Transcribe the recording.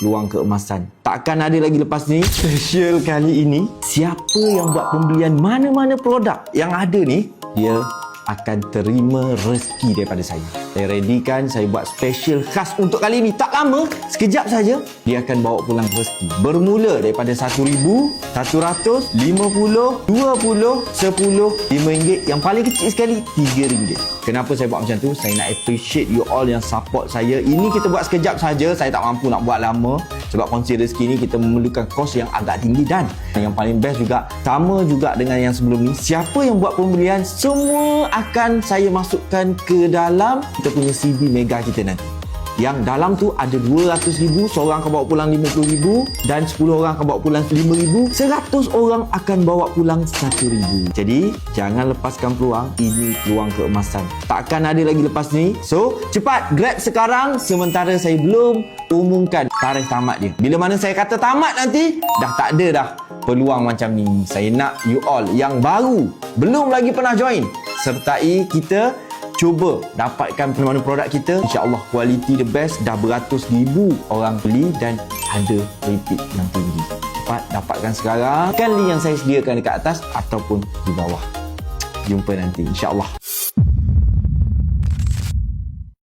peluang keemasan. Takkan ada lagi lepas ni. Special kali ini, siapa yang buat pembelian mana-mana produk yang ada ni, dia akan terima rezeki daripada saya. Saya readykan, saya buat special khas untuk kali ini. Tak lama, sekejap saja dia akan bawa pulang rezeki. Bermula daripada RM1,000, RM100, RM50, RM20, RM10, RM5, yang paling kecil sekali RM3. Kenapa saya buat macam tu? Saya nak appreciate you all yang support saya. Ini kita buat sekejap saja, saya tak mampu nak buat lama. Sebab kongsi rezeki ni kita memerlukan kos yang agak tinggi, dan yang paling best juga, sama juga dengan yang sebelum ni, siapa yang buat pembelian, semua akan saya masukkan ke dalam kita punya CV mega kita nanti. Yang dalam tu ada RM200,000, seorang akan bawa pulang RM50,000, dan 10 orang akan bawa pulang RM5,000, 100 orang akan bawa pulang RM1,000. Jadi jangan lepaskan peluang, ini peluang keemasan. Takkan ada lagi lepas ni. So cepat grab sekarang, sementara saya belum umumkan tarikh tamat dia. Bila mana saya kata tamat nanti, dah tak ada dah peluang macam ni. Saya nak you all yang baru, belum lagi pernah join, sertai kita, cuba dapatkan mana-mana produk kita. InsyaAllah kualiti the best. Dah beratus ribu orang beli dan ada repeat yang tinggi. Cepat dapatkan sekarang. Tekan link yang saya sediakan dekat atas ataupun di bawah. Jumpa nanti, insyaAllah.